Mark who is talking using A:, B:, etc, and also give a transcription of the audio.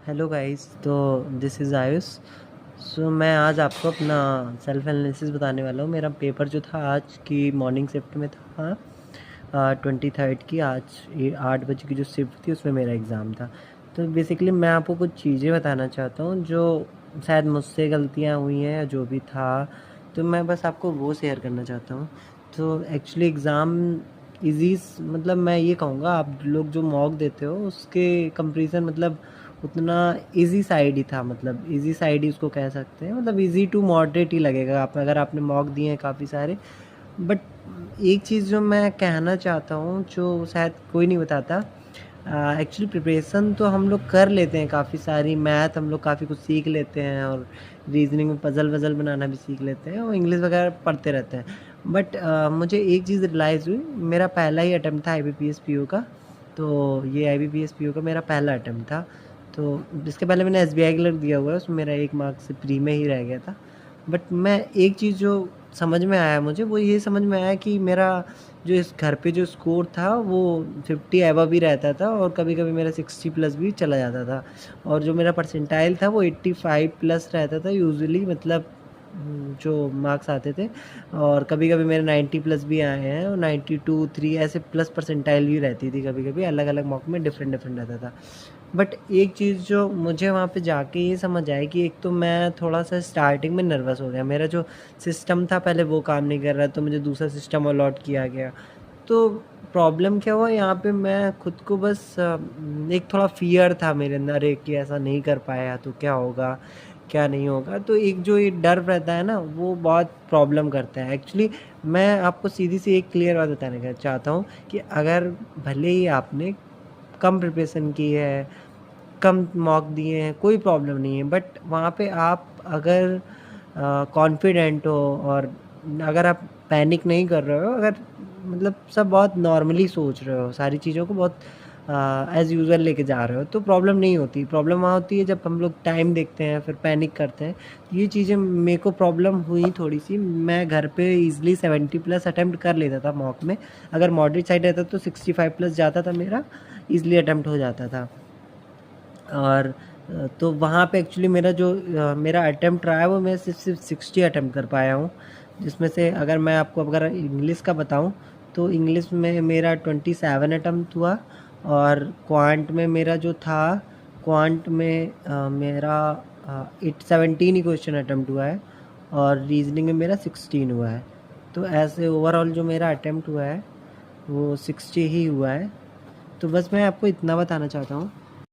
A: Hello guys, तो this is Ayush. सो मैं आज आपको अपना सेल्फ एनालिसिस बताने वाला हूँ। मेरा पेपर जो था आज की मॉर्निंग शिफ्ट में था, 23 की। आज ये 8 बजे की जो शिफ्ट थी उसमें मेरा एग्ज़ाम था। तो बेसिकली मैं आपको कुछ चीज़ें बताना चाहता हूँ जो शायद मुझसे गलतियाँ हुई हैं या जो भी था, तो मैं बस आपको वो शेयर करना चाहता हूँ। तो एक्चुअली एग्ज़ाम ईज़ी, मतलब मैं ये कहूँगा आप लोग जो मॉक देते हो उसके कंपैरिज़न मतलब उतना इजी साइड ही था। मतलब इजी साइड ही उसको कह सकते हैं, मतलब इजी टू मॉडरेट ही लगेगा आप अगर आपने मॉक दिए हैं काफ़ी सारे। बट एक चीज़ जो मैं कहना चाहता हूँ जो शायद कोई नहीं बताता, एक्चुअली प्रिपरेशन तो हम लोग कर लेते हैं काफ़ी सारी। मैथ हम लोग काफ़ी कुछ सीख लेते हैं, और रीजनिंग में पज़ल वज़ल बनाना भी सीख लेते हैं, और इंग्लिश वगैरह पढ़ते रहते हैं। बट मुझे एक चीज़ रियलाइज़ हुई, मेरा पहला ही अटेम्प्ट था IBPS PO का। तो ये IBPS PO का मेरा पहला अटेम्प्ट था। तो इसके पहले मैंने SBI क्लर्क दिया हुआ है, उसमें मेरा 1 मार्क्स से प्री में ही रह गया था। बट मैं एक चीज़ जो समझ में आया मुझे, वो ये समझ में आया कि मेरा जो इस घर पे जो स्कोर था वो 50 अबव ही रहता था, और कभी-कभी मेरा 60 प्लस भी चला जाता था। और जो मेरा परसेंटाइल था वो 85 प्लस रहता था यूजुअली, मतलब जो मार्क्स आते थे। और कभी-कभी मेरे 90 प्लस भी आए हैं, और 92, 3 ऐसे प्लस परसेंटाइल भी रहती थी कभी-कभी, अलग-अलग मॉक में डिफरेंट-डिफरेंट रहता था। बट एक चीज़ जो मुझे वहाँ पे जाके ये समझ आई कि एक तो मैं थोड़ा-सा स्टार्टिंग में नर्वस हो गया। मेरा जो सिस्टम था पहले वो काम नहीं कर रहा, तो मुझे दूसरा सिस्टम अलॉट किया गया। तो प्रॉब्लम क्या हुआ यहाँ पे, मैं खुद को बस एक थोड़ा फ़ियर था मेरे अंदर, अरे कि ऐसा नहीं कर पाया तो क्या होगा, क्या नहीं होगा? तो एक जो ये डर रहता है ना, वो बहुत प्रॉब्लम करता है। एक्चुअली मैं आपको सीधी-सी एक क्लियर बात बताना चाहता हूँ कि अगर भले ही आपने कम प्रिपरेशन की है, कम मॉक दिए हैं, कोई प्रॉब्लम नहीं है। बट वहाँ पे आप अगर कॉन्फिडेंट हो, और अगर आप पैनिक नहीं कर रहे हो, अगर मतलब सब बहुत नॉर्मली सोच रहे हो, सारी चीज़ों को बहुत एज़ यूजुअल लेके जा रहे हो, तो प्रॉब्लम नहीं होती। प्रॉब्लम वहाँ होती है जब हम लोग टाइम देखते हैं फिर पैनिक करते हैं। ये चीज़ें मेरे को प्रॉब्लम हुई थोड़ी-सी। मैं घर पे ईज़िली 70 प्लस अटेम्प्ट कर लेता था मॉक में। अगर मॉडरेट साइड रहता तो 65 प्लस जाता था मेरा, ईज़िली अटेम्प्ट हो जाता था। और तो वहाँ पे एक्चुअली मेरा जो मेरा अटेम्प्ट रहा है वो मैं सिर्फ 60 अटेम्प्ट कर पाया हूँ। जिसमें से अगर मैं आपको अगर इंग्लिश का बताऊँ, तो इंग्लिश में मेरा 27 अटेम्प्ट हुआ। और क्वांट में मेरा जो था, क्वांट में मेरा 17 ही क्वेश्चन अटेम्प्ट हुआ है, और रीजनिंग में मेरा 16 हुआ है। तो ऐसे ओवरऑल जो मेरा अटेम्प्ट हुआ है वो 60 ही हुआ है। तो बस मैं आपको इतना बताना चाहता हूँ